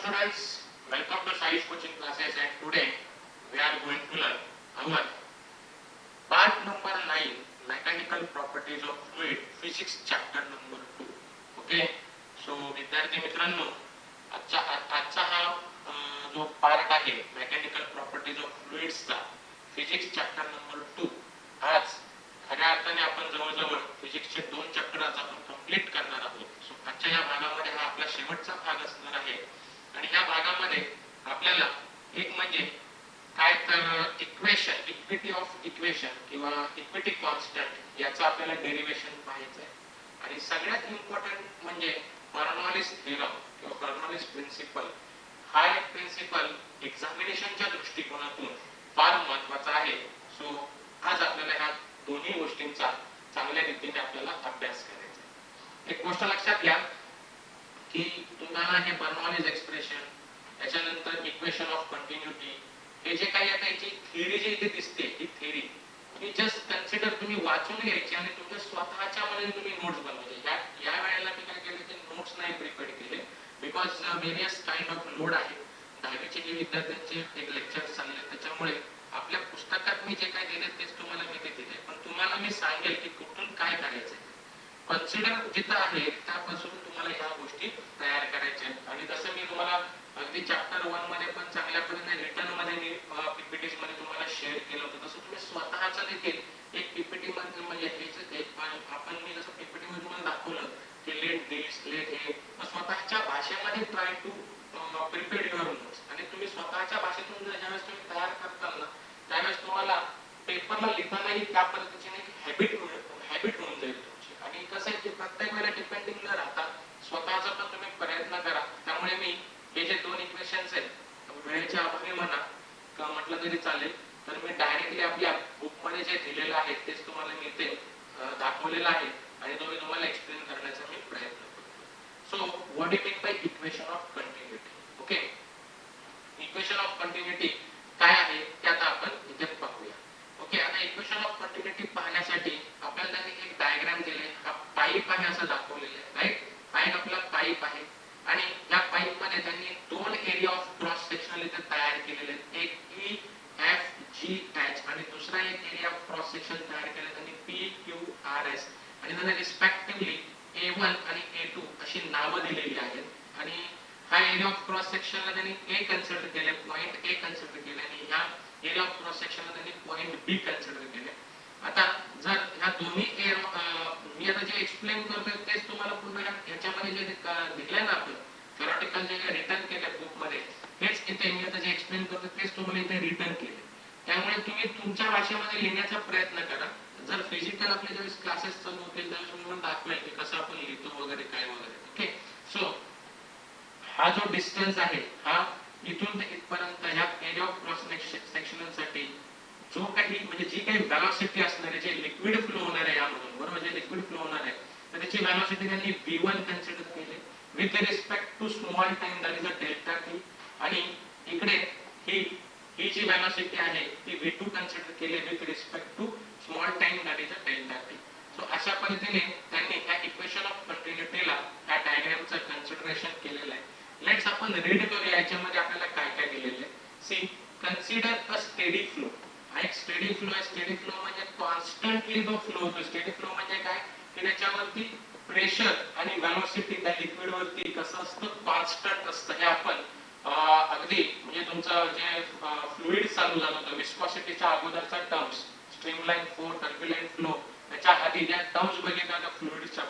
students, welcome to Sai's coaching classes, and today we are going to learn our part number 9, mechanical properties of fluid, physics chapter number 2. Okay, so विद्यार्थी मित्रांनो, आजचा हा जो part आहे mechanical properties of फ्लुइड्सचा physics chapter number 2, आज खऱ्या अर्थाने आपण जवळजवळ फिजिक्सचे 2 चॅप्टर आज आपण कंप्लीट करणार आहोत. सो आजच्या या भागामध्ये हा आपला शेवटचा भाग असणार आहे आणि या भागामध्ये आपल्याला एक म्हणजे काय तर इक्वेशन, इक्विटी ऑफ इक्वेशन किंवा इक्विटी कॉन्स्टंट याचं आपल्याला डेरिव्हेशन पाहायचं आहे आणि सगळ्यात इम्पॉर्टंट म्हणजे बर्नौलीज थेरम किंवा बर्नौलीज प्रिन्सिपल. हा एक प्रिन्सिपल एक्झामिनेशनच्या दृष्टिकोनातून फार महत्त्वाचा आहे. सो आज आपल्याला ह्या दोन्ही गोष्टींचा चांगल्या रीतीने आपल्याला अभ्यास करायचा आहे. एक गोष्ट लक्षात घ्या की तुम्हाला हे बर्नौलीज एक्सप्रेशन, त्याच्यानंतर इक्वेशन ऑफ कंटिन्युटी, हे जे काही आता याची थिअरी जी इथे दिसते, ही थिअरी तुम्ही जस्ट कन्सिडर तुम्ही वाचून घ्यायची आणि तुमच्या स्वतःच्या मध्ये तुम्ही नोट्स बनवायचे. या वेळेला मी काय केलं की नोट्स नाही प्रिपेअर केले because various kind of load आहे. 10वीचे जे विद्यार्थ्यांचे एक लेक्चर चालले त्याच्यामुळे आपल्या पुस्तकात मी जे काय दिले तेच तुम्हाला मी ते दिले, पण तुम्हाला मी सांगेल की कुठून काय करायचंय. कन्सिडर जिथं आहे त्यापासून तुम्हाला ह्या गोष्टी तयार करायच्या आहेत आणि जसं मी तुम्हाला अगदी चॅप्टर 1 मध्ये पण चांगल्या पद्धतीने रिटर्न मध्ये मी पीपीटीज मध्ये तुम्हाला शेअर केलं होतं, तसं तुम्ही स्वतःचं देखील एक पीपीटी मध्ये म्हणजे आपण मी जसं पीपीटी मध्ये तुम्हाला दाखवलं की लेट दिस लेट हे स्वतःच्या भाषेमध्ये try to prepare your notes आणि तुम्ही स्वतःच्या भाषेतून जर ज्यावेळेस तुम्ही तयार करताल ना त्यावेळेस तुम्हाला पेपरला लिहितानाही त्या पद्धतीने हॅबिट होऊन जाईल तुमची. आणि कसं आहे की प्रत्येक वेळेला डिपेंडिंग न राहता स्वतःचा पण तुम्ही प्रयत्न करा. त्यामुळे मी हे जे 2 इक्वेशन्स आहेत वेळेच्या अभावी म्हणा किंवा म्हटलं तरी चालेल, तर मी डायरेक्टली आपल्या बुकमध्ये जे दिलेलं आहे तेच तुम्हाला मी ते दाखवलेलं आहे आणि तो मी तुम्हाला एक्सप्लेन करण्याचा मी प्रयत्न करतो. So what do mean by equation of continuity? Okay, equation of continuity काय आहे ते आता आपण इथे पाहूया. ओके, आता इक्वेशन ऑफ कंटिन्युटी पाहण्यासाठी आपल्याला त्यांनी एक डायग्राम दिले. हा पाईप आहे असं दाखवलेलं आहे, राईट? हा एक आपला पाईप आहे आणि या पाईप मध्ये त्यांनी 2 एरिया ऑफ क्रॉस सेक्शनल इथे तयार केलेले आहेत. एक ई एफ जी एच आणि दुसरा एक एरिया ऑफ क्रॉस सेक्शन तयार केले त्यांनी पी क्यू आर एस आणि त्यांना रिस्पेक्टिव्हली A1 आणि A2 अशी नावं दिलेली आहेत. आणि हा एरिया ऑफ क्रॉस सेक्शनला त्यांनी ए कन्सिडर केले, पॉइंट ए कन्सिडर केले आणि ह्या एरिया ऑफ क्रॉस सेक्शनला त्यांनी पॉइंट बी कन्सिडर केले. आता जर ह्या दोन्ही मी आता जे एक्सप्लेन करतोय तेच तुम्हाला पूर्ण याच्यामध्ये जे दिलंय ना आपण थेरॉटिकल जे रिटर्न केले बुक मध्ये हेच इथे मी आता जे एक्सप्लेन करतोय तेच तुम्हाला इथे रिटर्न केले. त्यामुळे तुम्ही तुमच्या भाषेमध्ये लिहिण्याचा प्रयत्न करा. जर फिजिकल आपले ज्यावेळेस क्लासेस चालू होतील त्यावेळेस तुम्हाला दाखवेल की कसं आपण लिहितो वगैरे काय वगैरे. ओके, सो हा जो डिस्टन्स आहे हा इथून ते इथपर्यंत ह्या एरिया ऑफ क्रॉस सेक्शनसाठी जो काही म्हणजे जी काही व्हेलॉसिटी असणार आहे, जे लिक्विड फ्लो होणार आहे यामधून, बरोबर, जे लिक्विड फ्लो होणार आहे तर त्याची व्हेलॉसिटी त्यांनी v1 कन्सिडर केली with respect to small time that is a delta T आणि इकडे ही जी व्हेलॉसिटी आहे ती v2 कन्सिडर केली with respect to small time that is a delta T. So अशा पद्धतीने त्यांनी या इक्वेशन ऑफ कंटिन्युटीला या डायग्रामचं कन्सिडरेशन केलेलं आहे. लेट्स आपण रीड करूया याच्यामध्ये आपल्याला काय काय दिलेलं आहे. See, consider a steady flow. हा एक स्टेडी फ्लो आहे. स्टेडी फ्लो म्हणजे कॉन्स्टंटली जो फ्लो होतो. स्टेडी फ्लो म्हणजे काय की त्याच्यावरती प्रेशर आणि व्हेलॉसिटी त्या लिक्विड वरती कसं असतं, कॉन्स्टंट असतं. हे आपण अगदी म्हणजे तुमचं जे फ्लुइड चालू झालं होतं विस्कॉसिटीच्या अगोदरचा terms streamline flow, turbulent flow, त्याच्या आधी ज्या टर्म्स बघितल्या त्या फ्लुइडच्या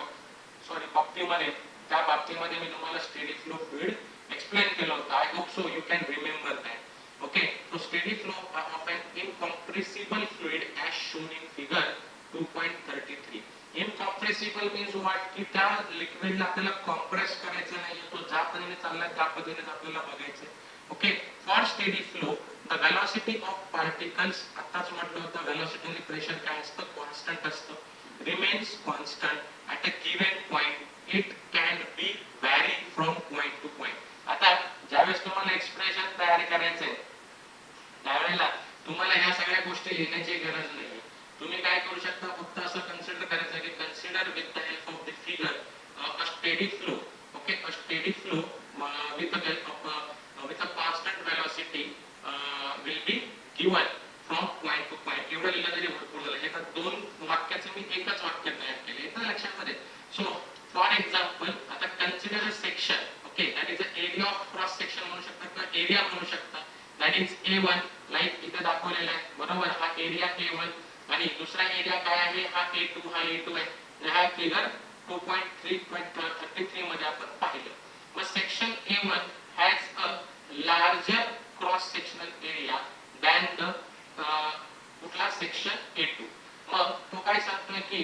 बाबतीमध्ये, त्या बाबतीमध्ये मी तुम्हाला स्टेडी फ्लो फ्लुइड एक्सप्लेन केलं होतं. I hope so you can remember that. Okay, so steady flow of an incompressible fluid as shown in figure 2.33. Incompressible means what? की त्या लिक्विडला आपल्याला कॉम्प्रेस करायचं नाही, तो ज्या पद्धतीने चाललाय त्या पद्धतीने आपल्याला बघायचं. Okay, for steady flow the velocity of particles, आताच म्हटलं होतं वेलोसिटी आणि प्रेशर काय असतं, कॉन्स्टंट असतं, remains constant at a given point. It can be vary from point to point. आता ज्यावेळेस तुम्हाला एक्सप्रेशन तयार करायचंय त्यावेळेला तुम्हाला ह्या सगळ्या गोष्टी लिहिण्याची गरज नाही. तुम्ही काय करू शकता, फक्त असं कन्सिडर करायचं की consider with the help of the figure a steady flow. Okay, a steady flow with the help of area of cross section म्हणू शकता किंवा एरिया म्हणू शकता. दॅट इज A1 लाईक इथे दाखवलेला आहे बरोबर. हा एरिया A1 आणि दुसरा एरिया काय आहे हा A2 आहे. हा फिगर 2.33 मध्ये आपण पाहिलं. मग section A1 has a larger cross sectional area than the कुठला सेक्शन A2. मग तो काय सांगतोय की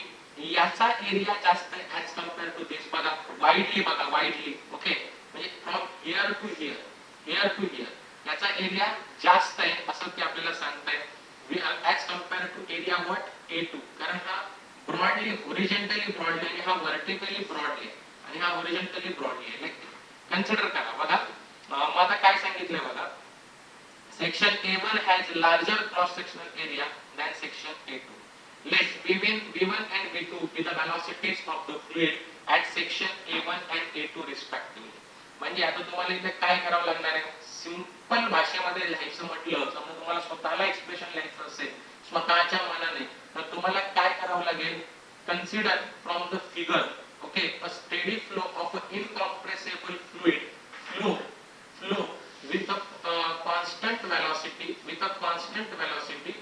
याचा एरिया जास्त आहे ऍज कंपेअर टू दिस. बघा वाईडली ओके, म्हणजे फ्रॉम हिअर टू हिअर याचा एरिया जास्त आहे असं ते आपल्याला सांगताय as compare to area what A2. कारण हा ब्रॉडली हॉरिझॉन्टली ब्रॉडली आणि हा व्हर्टिकली ब्रॉडली आणि हा हॉरिझॉन्टली ब्रॉडली आहे. कन्सिडर करा बघा. मग आता काय सांगितलंय बघा. Section A1 has larger cross-sectional area than section A2. Let V1 and V2 be the velocities of the fluid at section A1 and A2 respectively. म्हणजे आता तुम्हाला इथे काय करावं लागणार आहे. सिंपल भाषेमध्ये लिहायचं म्हटलं समजा तुम्हाला स्वतःला एक्सप्रेशन लिहायचं असेल स्वतःच्या मनाने तर तुम्हाला काय करावं लागेल. Consider from the figure okay a steady flow of a incompressible fluid flow with a constant velocity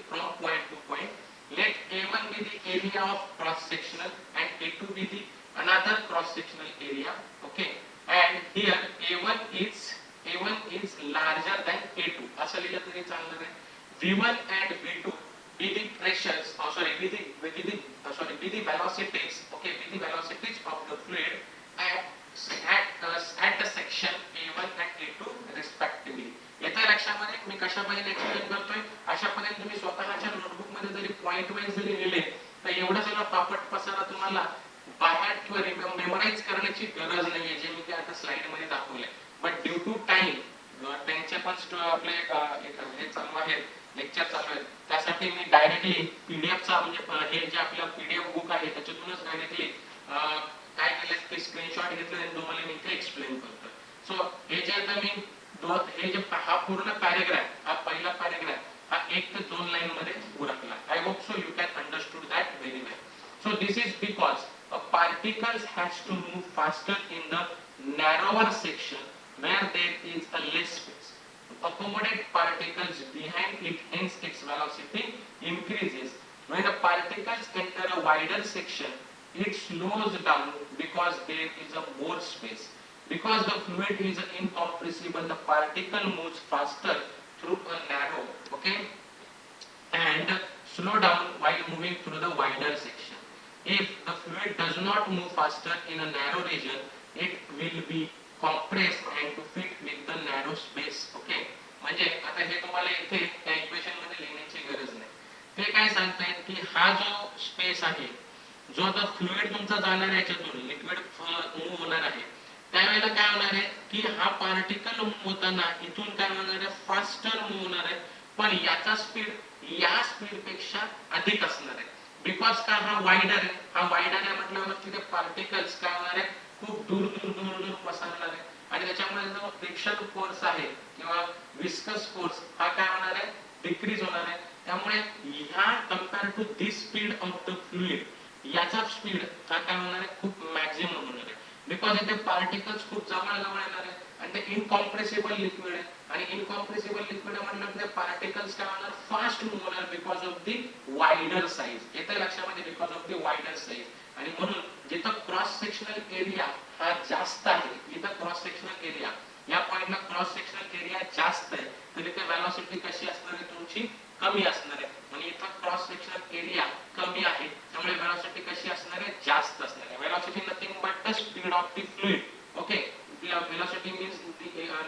from point to point. Let A1 be the area of cross sectional and A2 be the another cross sectional area. Okay, and here A1 is larger than A2. असं लिहिलं तरी चालणार आहे. V1 and V2 be the pressures be the velocities of the fluid at the section A1 and A2 respectively. येत्या लक्षामध्ये मी कशा पद्धतीने explain करतोय अशा पद्धतीने तुम्ही स्वतःच्या नोटबुक मध्ये जरी पॉइंट वाईज जरी लिहिले तर एवढा सगळा पापट पसारा तुम्हाला बाहेर किंवा मेमोराइज करण्याची गरज नाहीये जे मी ते आता स्लाइड मध्ये दाखवलंय. बट ड्यू टू टाइम त्यांचे पण आपले हे चालू आहे लेक्चर चालू आहे त्यासाठी मी डायरेक्टली पीडीएफचा म्हणजे हे जे आपलं पीडीएफ बुक आहे त्याच्यातूनच डायरेक्टली काय केलं की स्क्रीनशॉट घेतले आणि तुम्हाला मी इथे एक्सप्लेन करतो. सो हे जे आता मी हे जे हा पूर्ण पॅराग्राफ हा पहिला पॅराग्राफ हा 1 ते 2 लाईन मध्ये उरकला. I hope so you can understood that very well. So this is because a particles has to move faster in the narrower section where there is a less space. To accommodate particles behind it, hence its velocity increases. When the particles enter a wider section, it slows down because there is a more space. Because the fluid is incompressible, the particle moves faster through a narrow, okay, and slow down while moving through the wider section. If the fluid does not move faster in a narrow region, it will be compressed and to fit with the narrow space. Okay, म्हणजे आता हे तुम्हाला इथे त्या equation मध्ये लिहिण्याची गरज नाही. ते काय सांगतायत की हा जो स्पेस आहे जो आता फ्लुइड तुमचा जाणार आहे याच्यातून लिक्विड मूव्ह होणार आहे त्यावेळेला काय होणार आहे की हा पार्टिकल मूव्ह होताना इथून काय होणार आहे फास्टर मूव्ह होणार आहे पण याचा स्पीड या स्पीड पेक्षा अधिक असणार आहे. बिकॉज का हा वाइडर आहे म्हटल्यावर तिथे पार्टिकल्स काय होणार आहे खूप दूर पसरणार आहे आणि त्याच्यामुळे जो फ्रिक्शन फोर्स आहे किंवा विस्कस फोर्स हा काय होणार आहे डिक्रीज होणार आहे. त्यामुळे ह्या compare to this speed of the fluid याचा स्पीड हा काय होणार आहे खूप मॅक्सिमम होणार आहे. बिकॉज इथे पार्टिकल्स खूप जवळ येणार आहे आणि ते इनकॉम्प्रेसिबल लिक्विड आहे आणि इनकॉम्प्रेसिबल लिक्विड म्हटलं ते पार्टिकल्स काय होणार फास्ट मूव्ह होणार because of the wider size. येते लक्षामध्ये because of the wider size आणि म्हणून जिथं क्रॉस सेक्शनल एरिया हा जास्त आहे इथं क्रॉस सेक्शनल एरिया या पॉइंटला क्रॉस सेक्शनल एरिया जास्त आहे तर इथे वेलोसिटी कशी असणार आहे तुमची कमी असणार आहे आणि इथं क्रॉस सेक्शनल एरिया कमी आहे त्यामुळे वेलोसिटी कशी असणार आहे जास्त असणार आहे. Velocity nothing but the speed of the fluid. Okay, velocity means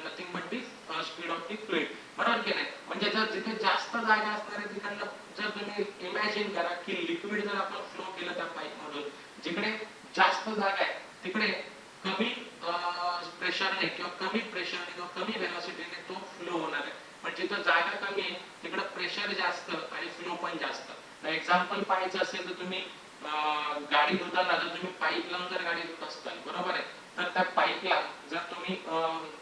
nothing but the speed of the fluid. बरोबर की नाही. म्हणजे जर जिथे जास्त जागा असणार आहे तिकडनं जर तुम्ही इमॅजिन करा की लिक्विड जर आपण फ्लो केलं त्या पाईप मधून जिकडे जास्त जागा आहे तिकडे कमी प्रेशरने किंवा कमी प्रेशरने किंवा कमी वेलोसिटीने तो फ्लो होणार आहे. पण जिथं जागा कमी आहे तिकडे प्रेशर जास्त आणि फ्लो पण जास्त. एक्झाम्पल पाहायचं असेल तर तुम्ही गाडी धुताना जर तुम्ही पाईप लावून जर गाडी धुत असताल बरोबर आहे तर त्या पाईपला जर तुम्ही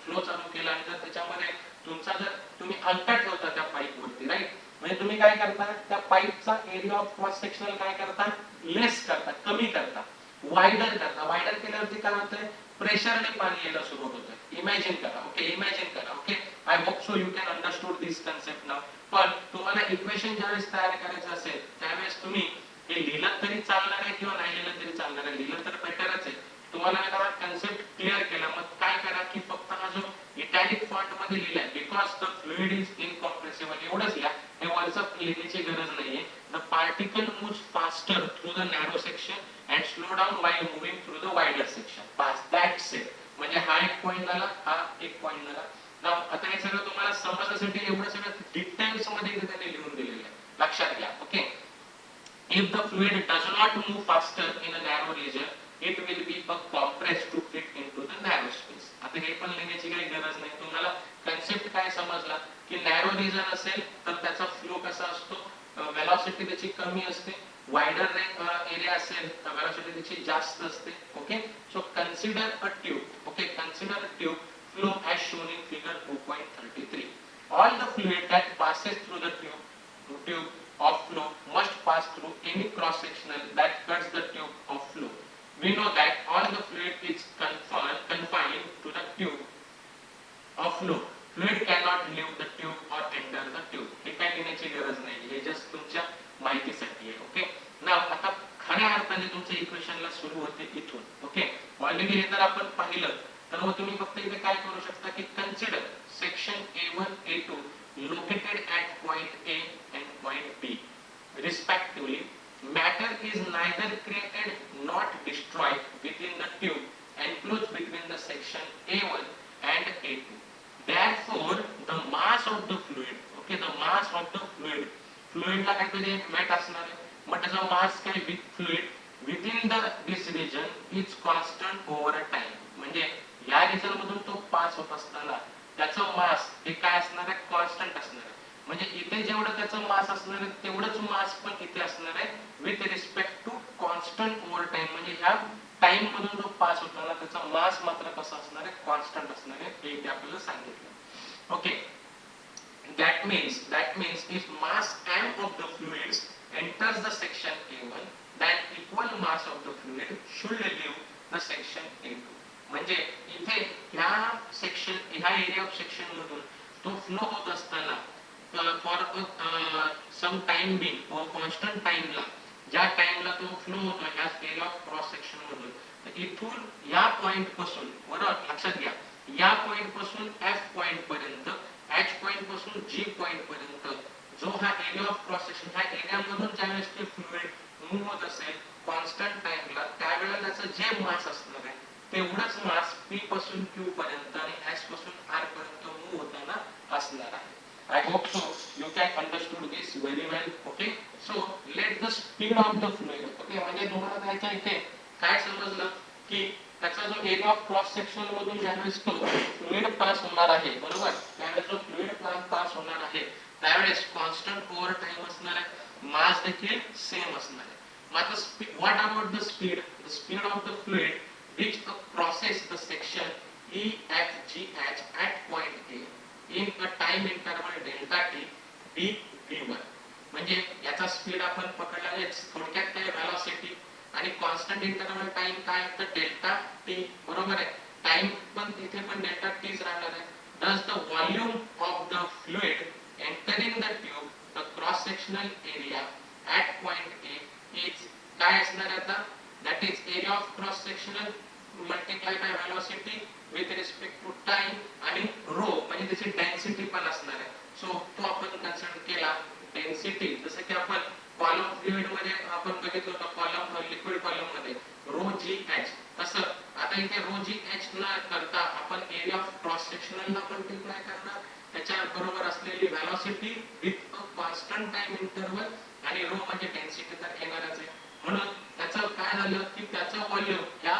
फ्लो चालू केला आणि जर त्याच्यामध्ये तुमचा जर तुम्ही अंतर ठेवता त्या पाईप वरती राईट म्हणजे तुम्ही काय करता त्या पाईपचा एरिया ऑफ क्रॉस सेक्शनल काय करता लेस करता कमी करता वाइडर केल्यावरती काय होतंय प्रेशरने पाणी यायला सुरुवात होतं. इमॅजिन करा. ओके, इमॅजिन करा. Okay, I hope so you can understood this concept now. पण तुम्हाला इक्वेशन ज्यावेळेस तयार करायचं असेल त्यावेळेस तुम्ही हे लिहिलं तरी चालणार आहे किंवा नाही लिहिलं तरी चालणार आहे. लिहिलं तर बेटरच आहे. तुम्हाला जरा कन्सेप्ट क्लिअर केला, मग काय करा की फक्त हा जो इटॅलिक फॉन्ट मध्ये लिहिलाय because the fluid is incompressible एवढंच लिहा. हे वरचं लिहिण्याची गरज नाहीये. The particle moves faster through the narrow section and slow down while moving through the wider section. पास दॅट्स इट. म्हणजे हा एक पॉईंट झाला, हा एक पॉईंट झाला. आता हे सगळं तुम्हाला समजण्यासाठी एवढं सगळं डिटेल्स मध्ये त्याने लिहून दिलेलं आहे. लक्षात घ्या. Okay, if the fluid does not move faster in a narrow region, it will be compressed to fit into the narrow space. आता हे पण लिहिण्याची काही गरज नाही. तुम्हाला कन्सेप्ट काय समजला की नॅरो रिजन असेल तर त्याचा फ्लो कसा असतो, वेलॉसिटी त्याची कमी असते. वाइडर एरिया असेल तर वेलॉसिटी त्याची जास्त असते. Okay, so consider a tube. Okay, consider a tube flow as shown in figure 2.33. All the fluid that passes through the tube of flow must pass through any cross sectional that cuts the tube of flow. We know that all the fluid is confined to the tube of flow. Fluid cannot leave the tube or enter the tube. हे काय लिहिण्याची गरज नाही, हे just तुमच्या माहितीसाठी आहे. Okay, नाव आता खऱ्या अर्थाने तुमच्या इक्वेशनला सुरू होते इथून. ओके, ऑलरेडी हे जर आपण पाहिलं तर मग तुम्ही फक्त इथे काय करू शकता की consider section A1 A2 located at point A and point B respectively. Matter is neither created nor destroyed within the tube enclosed between the section A1 and A2. Therefore, the mass of the fluid, okay, the mass of the fluid ला काहीतरी weight असणार आहे. मग त्याचा mass काय with fluid within the this region is constant over a time. म्हणजे या region मधून तो पास होत असताना त्याचं मास हे काय असणार आहे, कॉन्स्टंट असणार आहे. म्हणजे इथे जेवढं त्याचं मास असणार आहे तेवढंच मास पण इथे असणार आहे with respect to constant over time. म्हणजे ह्या टाइम मधून जो पास होताना त्याचा मास मात्र कसा असणार आहे, कॉन्स्टंट असणार आहे. हे इथे आपल्याला सांगितलं. Okay, that means if mass m of the fluids enters the section A1, then equal mass of the fluid should leave the section A2. म्हणजे इथे ह्या सेक्शन, ह्या एरिया ऑफ सेक्शन मधून तो फ्लो होत असताना फॉर सम टाइम बिंग और constant टाइमला, ज्या टाइमला तो फ्लो होतो ह्या एरिया ऑफ क्रॉस सेक्शन मधून, तर इथून या पॉइंट पासून, बरोबर लक्षात घ्या, या पॉइंट पासून F पॉइंट पर्यंत, H पॉइंट पासून G पॉइंट पर्यंत जो हा एरिया ऑफ क्रॉस सेक्शन, ह्या एरिया मधून ज्यावेळेस ते फ्लुइड मूव्ह होत असेल कॉन्स्टंट टाइमला, त्यावेळेला त्याचं जे मास असणार आहे तेवढंच मास P पासून Q पर्यंत आणि S पासून R पर्यंत मूव्ह होताना असणार आहे. I hope so you can understood this very well. Okay, so let the speed of the fluid. Okay, म्हणजे तुम्हाला त्याच्या इथे काय समजलं की त्याचा जो एरिया ऑफ क्रॉस सेक्शन मधून ज्यावेळेस तो फ्लुइड पास होणार आहे, बरोबर, त्यावेळेस जो फ्लुइड पास होणार आहे त्यावेळेस कॉन्स्टंट ओव्हर टाइम असणार आहे, मास देखील सेम असणार आहे. मग आता what about the speed? The speed of the fluid which crosses the section EFGH at point A in a time interval delta t d v1. म्हणजे याचा स्पीड आपण पकडला, थोडक्यात काय वेलोसिटी आणि कॉन्स्टंट इंटरवल टाइम काय तर डेल्टा टी, बरोबर आहे. टाइम पण तिथे पण डेल्टा टीच राहणार आहे. thus the volume of the fluid entering the tube, the cross sectional area at point A is काय असणार आता, that is area of cross sectional multiplied by velocity with respect to time आणि rho म्हणजे त्याची density पण असणार आहे. So तो आपण कन्सिडर केला डेन्सिटी, जसं की आपण कॉलम फ्लुइड मध्ये आपण बघितलं होतं, कॉलम लिक्विड कॉलम मध्ये रो जी एच, तसं आता इथे रो जी एच न करता आपण एरिया ऑफ क्रॉस सेक्शनल ला मल्टिप्लाय करणार, त्याच्या बरोबर असलेली velocity with a constant time interval आणि रो म्हणजे डेन्सिटी तर येणारच आहे. म्हणून त्याचं काय झालं की त्याचं व्हॉल्यूम या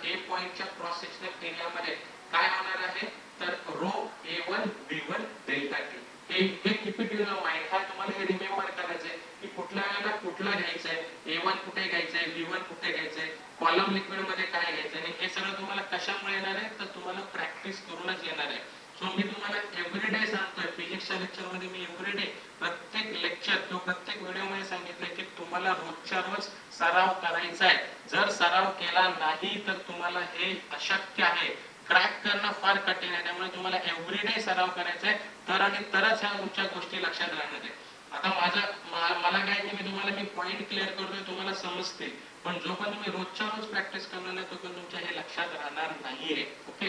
ए पॉइंटच्या क्रॉस सेक्शनल एरियामध्ये काय होणार आहे तर row A1 B1 delta T. हे किती दिलं माहिती आहे तुम्हाला, हे रिमेंबर करायचंय की कुठल्या वेळेला कुठला घ्यायचंय, A1 कुठे घ्यायचंय, B1 कुठे घ्यायचंय, कॉलम लिक्विड मध्ये काय घ्यायचंय, आणि हे सगळं तुम्हाला कशामुळे येणार आहे तर तुम्हाला प्रॅक्टिस करूनच येणार आहे. सो मी तुम्हाला एव्हरीडे सांगतोय, फिजिक्सच्या लेक्चर मध्ये मी एव्हरीडे प्रत्येक लेक्चर किंवा प्रत्येक व्हिडिओ मध्ये सांगितलंय की तुम्हाला रोजच्या रोज सराव करायचा आहे. जर सराव केला नाही तर तुम्हाला हे अशक्य आहे क्रॅक करणं फार कठीण आहे, त्यामुळे तुम्हाला एव्हरीडे सराव करायचा आहे, तर आणि तरच ह्या तुमच्या गोष्टी लक्षात राहणार आहे. आता मला काय की मी पॉईंट क्लिअर करतोय, तुम्हाला समजते, पण जो पण तुम्ही रोजच्या रोज प्रॅक्टिस करणार नाही तो पण तुमच्या हे लक्षात राहणार नाहीये. Okay.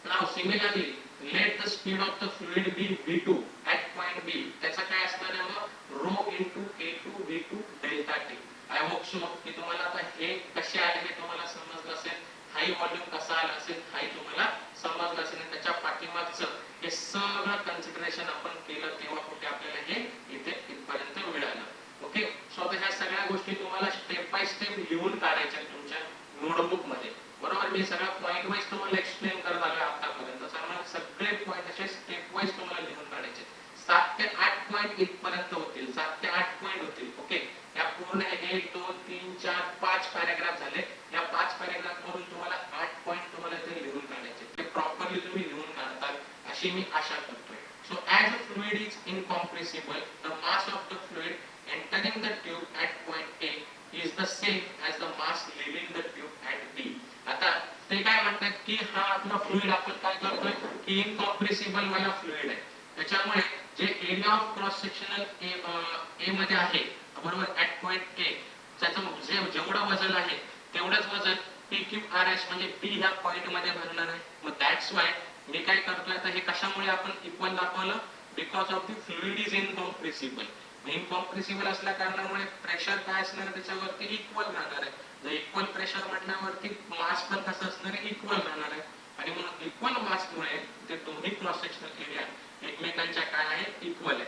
Now similarly let the speed of the fluid be v2 at point B. त्याचा काय असणार आहे मग rho into a2 v2 delta T. I hope so की तुम्हाला आता हे कसे आले हे तुम्हाला समजलं असेल, हाई व्हॉल्यूम कसा आला असेल हाही तुम्हाला समजलं असेल, आणि त्याच्या पाठीमागचं हे सगळं कन्सिडरेशन आपण केलं तेव्हा कुठे आपल्याला हे इथे इथपर्यंत मिळालं. ओके. सो आता ह्या सगळ्या गोष्टी तुम्हाला स्टेप बाय स्टेप लिहून काढायच्या तुमच्या नोटबुक मध्ये. बरोबर. मी सगळा पॉईंट वाईज तुम्हाला एक्सप्लेन करत आलोय आतापर्यंत, सगळे पॉईंट असे स्टेप वाईज तुम्हाला लिहून काढायचे. 7 ते 8 पॉईंट इथपर्यंत होतील, 7 ते 8 पॉईंट होतील. ओके. या पूर्ण 1 2 3 4 5 पॅराग्राफ झाले. या 5 पॅराग्राफ मधून तुम्हाला 8 पॉईंट तुम्हाला इथे लिहून काढायचे. ते प्रॉपरली तुम्ही लिहून काढतात अशी मी आशा करतोय. So as a fluid is incompressible, the mass of the fluid entering the tube at point A is the same as the mass leaving the tube at B. आता ते काय म्हणतात की हा आपला फ्लुइड आपण काय करतोय की इनकॉम्प्रेसिबल वाला फ्लुइड आहे, त्याच्यामुळे जे एरिया ऑफ क्रॉस सेक्शनल ए मध्ये आहे बरोबर ऍट पॉइंट ए, त्याचं जेवढं वजन आहे तेवढंच वजन पी क्यू आर एस म्हणजे पी ह्या पॉइंट मध्ये भरणार आहे. मग दॅट्स वाय मी काय करतोय आता हे कशामुळे आपण इक्वल दाखवलं, because of the fluid is incompressible. Incompressible असल्या कारणामुळे प्रेशर काय असणार त्याच्यावरती इक्वल राहणार आहे. जर इक्वल प्रेशर म्हटल्यावरती मास पण कसं असणार आहे इक्वल राहणार आहे, आणि म्हणून इक्वल मासमुळे ते दोन्ही क्रॉस सेक्शनल एरिया एकमेकांच्या काय आहे इक्वल आहे.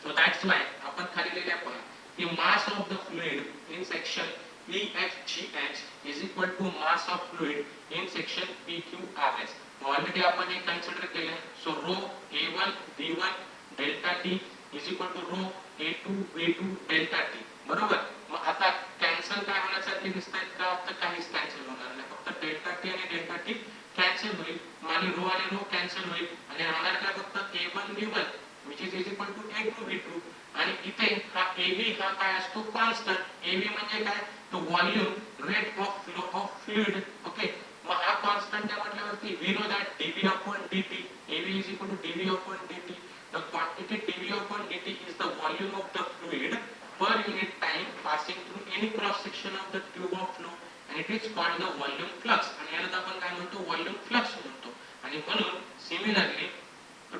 सो दॅट्स वाय आपण खाली लिहिल्या पहा की mass of the fluid in section EFGH is equal to mass of fluid in section PQRS. Already आपण हे कन्सिडर केलंय. So rho A1 B1 delta T is equal to rho A2 V2 delta T. बरोबर. मग आता cancel काय होण्यासारखे दिसतायत का, तर काहीच कॅन्सल होणार नाही, फक्त डेल्टा टी आणि डेल्टा टी कॅन्सल होईल, आणि रो कॅन्सल होईल, आणि राहणार काय फक्त A1 B1 which is equal to A2 V2. आणि इथे हा AB हा काय असतो कॉन्स्टंट. AB म्हणजे काय, तो volume rate of flow of fluid. Okay. मग हा कॉन्स्टंट आहे म्हटल्यावरती we know that dV upon dt, AB is equal to dV upon dt. The quantity dV upon dt is the volume of the fluid per unit time passing through any cross section of the tube of flow, and it is called the volume flux. आणि याला आपण काय म्हणतो volume flux म्हणतो. आणि म्हणून similarly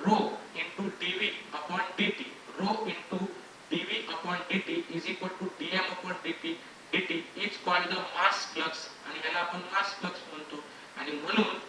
rho into dV upon dt, rho into dV upon dt is equal to dm upon dt is called the mass flux, आणि याला आपण mass flux म्हणतो. आणि म्हणून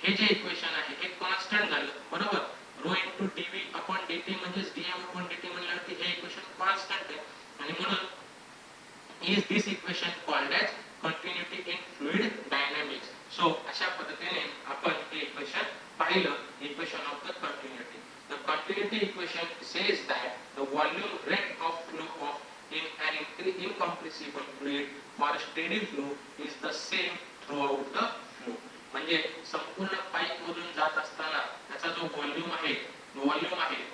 हे जे इक्वेशन आहे हे कॉन्स्टंट झालं बरोबर. Rho into d v upon dt म्हणजे dm upon dt म्हणल्यावरती हे इक्वेशन कॉन्स्टंट आहे, आणि म्हणून is this equation called as continuity in fluid dynamics. So अशा पद्धतीने आपण हे इक्वेशन पाहिलं, equation of the continuity. The continuity equation says that the volume rate of flow of in an incompressible fluid for steady flow is the same throughout the flow. म्हणजे संपूर्ण pipe मधून जात असताना त्याचा जो व्हॉल्यूम आहे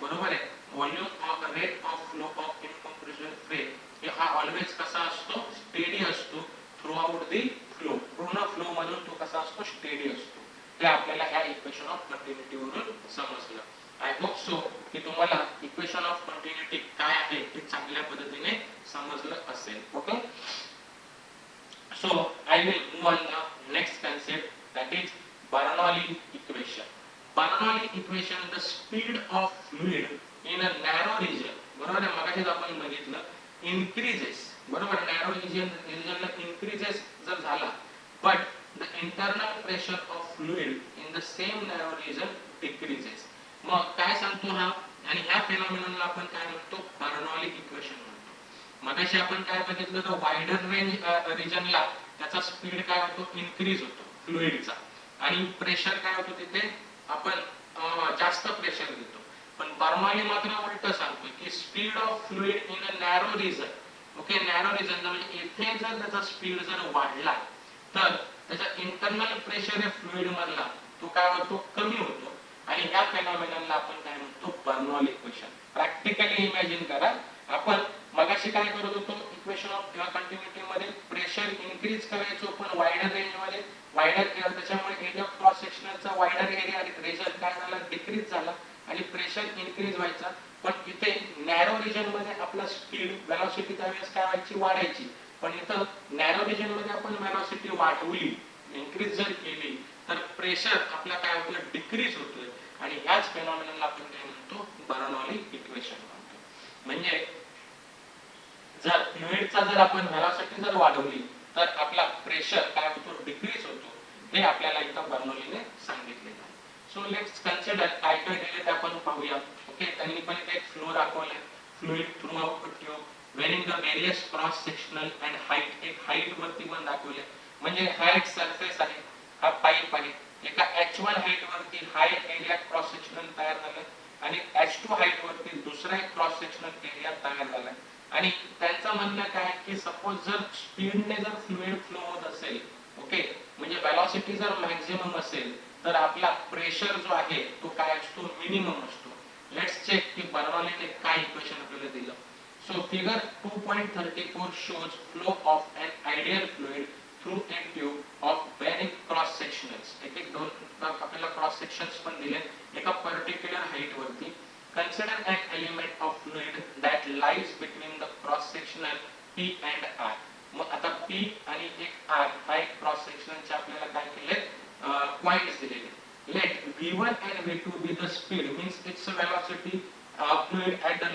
बरोबर आहे, volume of rate of flow of incompressible fluid हा ऑलवेज कसा असतो स्टेडी असतो थ्रू आउट द फ्लो. पूर्ण फ्लो मधून तो कसा असतो स्टेडी असतो. ते आपल्याला ह्या इक्वेशन ऑफ कंटिन्यूटी वरून समजलं. आय होप सो की तुम्हाला इक्वेशन ऑफ कंटिन्यूटी काय आहे हे चांगल्या पद्धतीने समजलं असेल. Okay. So I will move on the next concept, that is Bernoulli equation. Bernoulli equation, the speed of fluid in a narrow region, बरोबर आहे, मगाशीच आपण बघितलं increases, बरोबर, narrow region increases जर झाला, but the internal pressure of fluid in the same narrow region decreases. मग काय सांगतो हा, आणि ह्या फेनॉमेनॉनला आपण काय म्हणतो Bernoulli equation म्हणतो. मगाशी आपण काय बघितलं तर वाइडर रेंज रिजनला त्याचा स्पीड काय होतो इन्क्रीज होतो फ्लुइडचा, आणि प्रेशर काय होतो तिथे आपण जास्त प्रेशर देतो. पण बर्नॉली मात्र उलट सांगतो की speed of fluid in a narrow region. Okay. Narrow region म्हणजे इथे जर त्याचा स्पीड जर वाढला तर त्याचा इंटरनल प्रेशर आहे फ्लुइड मधला तो काय होतो कमी होतो, आणि ह्या फेनॉमेनॉनला आपण काय म्हणतो बर्नॉली इक्वेशन. प्रॅक्टिकली इमॅजिन करा, आपण मगाशी काय करत होतो इक्वेशन ऑफ कंटिन्युटी मध्ये प्रेशर इन्क्रीज करायचो पण वायडर रेंज मध्ये, वायडर त्याच्यामुळे एरिया ऑफ क्रॉस सेक्शनलचा वायडर एरिया आणि प्रेशर काय झाला, डिक्रीज झाला आणि प्रेशर इन्क्रीज व्हायचा. पण इथे नॅरो रिजन मध्ये आपला स्पीड वेलोसिटी त्यावेळेस काय व्हायची, वाढायची. पण इथं नॅरो रिजन मध्ये आपण वेलोसिटी वाढवली, इन्क्रीज जर केली तर प्रेशर आपला काय होतं, डिक्रीज होतोय. आणि ह्याच फेनॉमेननला आपण काय म्हणतो, बर्नौली इक्वेशन म्हणतो. म्हणजे जर फ्लुइडचा जर आपण वेलोसिटी जर वाढवली तर आपला प्रेशर काय होतो, डिक्रीज होतो. हे आपल्याला इथं बर्नौलीने सांगितलेलं आहे. सो लेट्स कन्सिडर काय काय दिले ते आपण पाहूया. ओके, त्यांनी पण एक फ्लो दाखवलाय, fluid throughout tube varying the various cross sectional and height, एक हाईट वरती पण दाखवले. म्हणजे हा एक सरफेस आहे, हा पाईप आहे, एका H1 हाईट वरती हा एक एरिया क्रॉस सेक्शनल तयार झालाय आणि H2 हाईट वरती दुसरा एक क्रॉस सेक्शनल एरिया तयार झालाय. आणि त्यांचं म्हणणं काय की सपोज जर स्पीडने जर फ्लुइड फ्लो होत असेल, ओके, म्हणजे वेलोसिटी जर मॅक्सिमम असेल तर आपला प्रेशर जो आहे तो काय असतो, मिनिमम असतो. लेट्स चेक की बर्नौलीने काय इक्वेशन आपल्याला दिलं. So figure 2.34 shows flow of an ideal fluid through a tube of varying cross sectionals. एक दोन आपल्याला क्रॉस सेक्शन्स पण दिले एका पर्टिक्युलर हाईट वरती. Consider an element of fluid that lies between the cross sectional P and R. मग आता P आणि एक R हा एक क्रॉस सेक्शनलचे आपल्याला काय केले, पॉइंट्स दिलेले. Let V1 and V2 be the speed, means its velocity fluid at the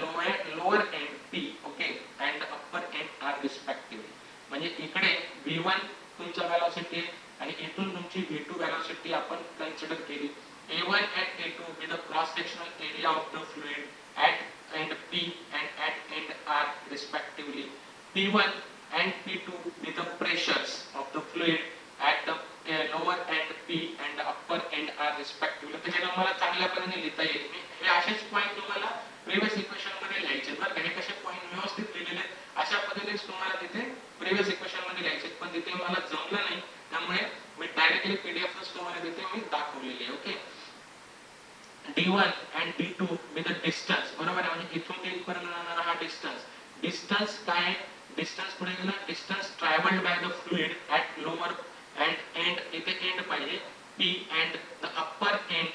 lower end P, okay, and the upper end R respectively. म्हणजे इकडे V1 तुमचा वेलोसिटी आणि इथून तुमची V2 वेलोसिटी आपण कन्सिडर केली. A1 and A2 be the cross sectional area of the fluid at end P and at end R respectively. P1 and P2 be the pressures of the fluid at the lower end P and the upper end R respectively. तर हे तुम्हाला चांगल्या पद्धतीने लिहिता येईल. हे असेच point तुम्हाला प्रीवियस इक्वेशन मध्ये लिहायचे. बरं का, हे कसे पॉइंट व्यवस्थित लिहिलेले अशा पद्धतीने तुम्हाला तिथे प्रीवियस इक्वेशन मध्ये लिहायचे. पण तिथे मला जमलं नाही, त्यामुळे मी डायरेक्टली पीडीएफच तुम्हाला तिथे मी दाखवलेली आहे. Okay, D1 and D2 with the distance, बरोबर आहे. म्हणजे इथून ते इथपर्यंत जाणारा हा डिस्टन्स, डिस्टन्स काय, डिस्टन्स पुढे गेला, distance travelled by the fluid at lower and end, इथे एंड पाहिजे P and the upper end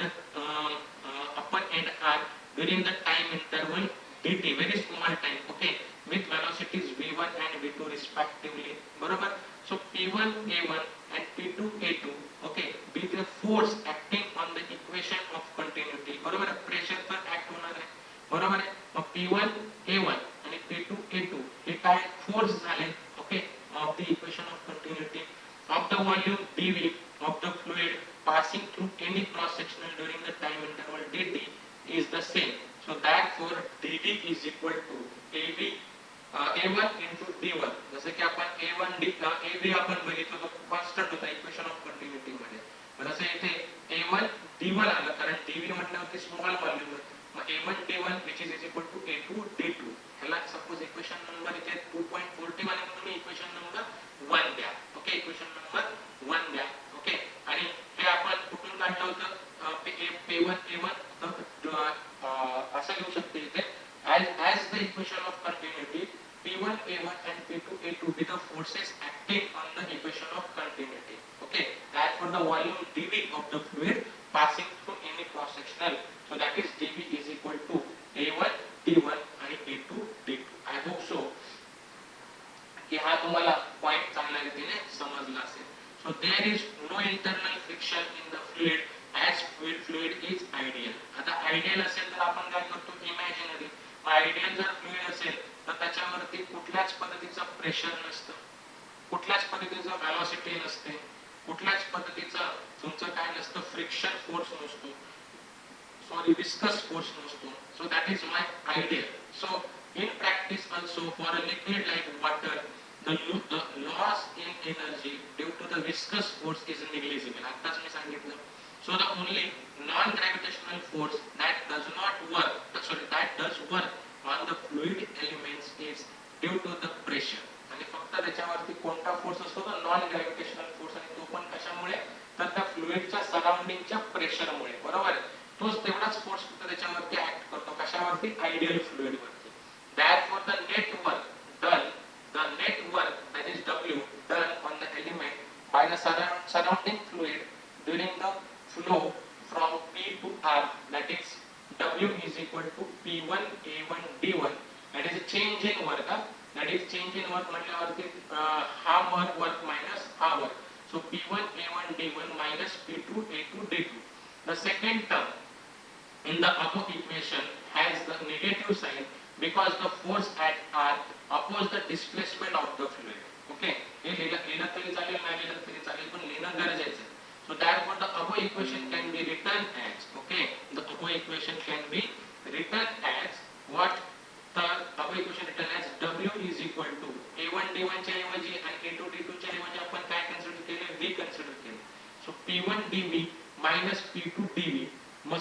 R during the time interval dt, very small time, okay, with velocities V1 and V2 respectively, बरोबर. So P1 A1 and P2 A2, okay, be the force acting on the equation of continuity, बरोबर. Pressure पर act होणार आहे, बरोबर आहे. मग P1 A1 आणि P2 A2 हे काय फोर्स झाले, okay, of the equation of continuity of the volume dV of the fluid passing through any cross sectional during the time interval dt is the same. So therefore dV is equal to AB A1 into D1. जसे की आपण AB आपण बघितलं तो constant होता equation of continuity मध्ये. पण असं इथे A1 D1 आलं कारण dV म्हटल्यावरती स्मॉल व्हॉल्यूम आहे. मग A1 D1 which is equal to A2 D2. ह्याला सपोज इक्वेशन नंबर इथे 2.41 आहे म्हणून इक्वेशन नंबर 1 द्या. ओके, इक्वेशन नंबर 1 द्या. ओके, आणि हे आपण कुठून काढलं होतं, P1 A1 असं लिहू शकतो इथे as the equation of continuity P1 A1 and P2 A2 be the forces acting on the equation of continuity. Okay, therefore the volume dV of the fluid passing through any cross sectional, so that is dV is equal to A1 D1 आणि A2 D2. I hope so की हा तुम्हाला point चांगल्या रीतीने समजला असेल. So there is no internal friction in the fluid as fluid is ideal. आता ideal असेल तर आपण काय करतो, इमॅजिनरी. आयडियल जर फ्लुइड असेल तर त्याच्यावरती कुठल्याच पद्धतीचं प्रेशर नसतं, कुठल्याच पद्धतीचं वेलोसिटी नसते, कुठल्याच पद्धतीचं तुमचं काय नसतं, फ्रिक्शन फोर्स नसतो, सॉरी विस्कस फोर्स नसतो. So that is my ideal. So in practice also for a liquid like water the loss in energy due to the viscous force is negligible. आताच मी सांगितलं. So the only non-gravitational force that does work on the fluid elements is due to the pressure. आणि फक्त त्याच्यावरती कोणता force असतो तर non gravitational force, आणि तो पण कशामुळे तर त्या फ्लुइडच्या सराउंडिंगच्या प्रेशरमुळे, बरोबर आहे. तोच तेवढाच फोर्स फक्त त्याच्यावरती ऍक्ट करतो, कशावरती, आयडियल फ्लुइड वरती. Therefore the net work done P2R, that is W is equal to P1 A1 D1, that is change in work. That is change in work म्हटल्यावरती हा work minus हा work. So P1 A1 D1 minus P2 A2 D2. The second term in the above equation has the negative sign because the force at R oppose the displacement of the fluid. Okay, हे लिहिलं तरी चालेल, नाही लिहिलं तरी चालेल, पण लिहिणं गरजेचं आहे. So therefore the above equation can be written as, okay, the above equation can be written as what? The above equation written as W is equal to A1 D1 च्या ऐवजी आणि A2 D2 च्या ऐवजी आपण काय consider केले? V consider केले. So P1 dV minus P2 dV.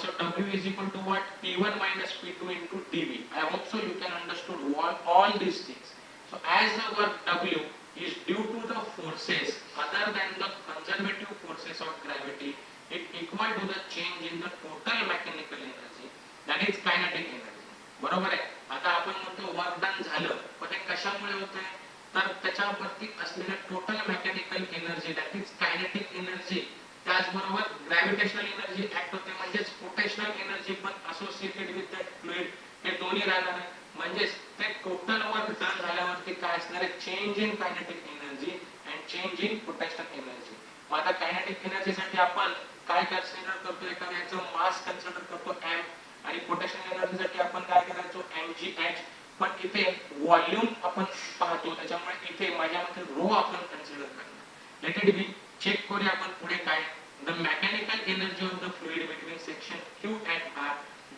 So W is equal to what? P1 minus P2 into dV. I hope so you can understood all these things. So as the work W is due to the forces other than the conservative forces of gravity, it equal to the change in the total mechanical energy, that is kinetic energy. बरोबर आहे. आता आपण म्हणतो work done झालं, पण हे कशामुळे होतंय? तर त्याच्यावरती असलेल्या total mechanical energy, that is kinetic energy, त्याचबरोबर ग्रॅव्हिटेशनल एनर्जी ऍक्ट होते, म्हणजेच पोटेन्शियल एनर्जी पण असोसिएटेड विथ दॅट फ्लुइड, हे दोन्ही राहणार आहे. म्हणजेच ते टोटल वर्क डन झाल्यावरती काय असणार आहे? Change in kinetic energy and change in potential energy. मग आता कायनेटिक एनर्जीसाठी आपण काय कन्सिडर करतो? एखाद्याचं मास कन्सिडर करतो m, आणि पोटेन्शियल एनर्जीसाठी आपण काय करायचो? mgh. पण इथे व्हॉल्यूम आपण पाहतो, त्याच्यामुळे इथे माझ्या मते रो आपण कन्सिडर करणार. Let it be. चेक करूया आपण पुढे काय. The mechanical energy of the fluid between section Q and R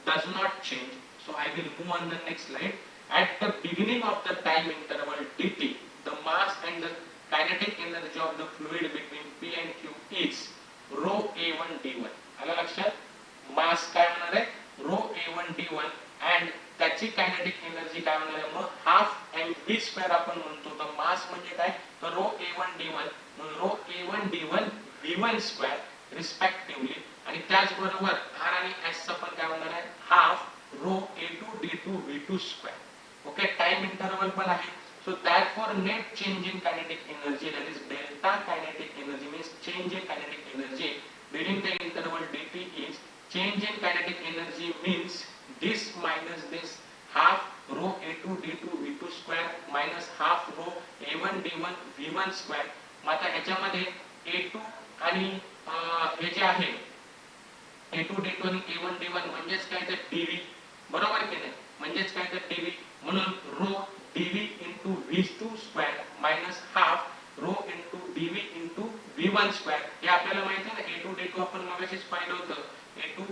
does not change. So I will move on the next slide. At the beginning of the time interval dt, the mass and the kinetic energy of the fluid between P and Q is rho A1 D1. आलं लक्षात? मास काय होणार आहे? rho A1 D1 and त्याची kinetic energy काय होणार आहे? मग हाफ mv स्क्वेअर आपण म्हणतो. तर मास म्हणजे काय? तर rho A1 D1 rho A1 D1 V1 square respectively, आणि त्याचबरोबर R आणि S चा पण काय होणार आहे? Half rho A2 D2 V2 square. Okay, time interval पण आहे. So therefore net change in kinetic energy, that is delta kinetic energy, means change in kinetic energy during the interval dt is change in kinetic energy means this minus this half rho A2 D2 V2 square minus half rho A1 D1 V1 square. मग आता ह्याच्यामध्ये A2 आणि हे जे आहे A2 D2 आणि A1 D1 म्हणजेच काय? तर dV. बरोबर की नाही? म्हणजेच काय? तर dV. म्हणून rho dV into V2 square minus half rho into dV into V1 square. हे आपल्याला माहिती आहे ना, A2 D2 आपण मगाशीच पाहिलं होतं. A2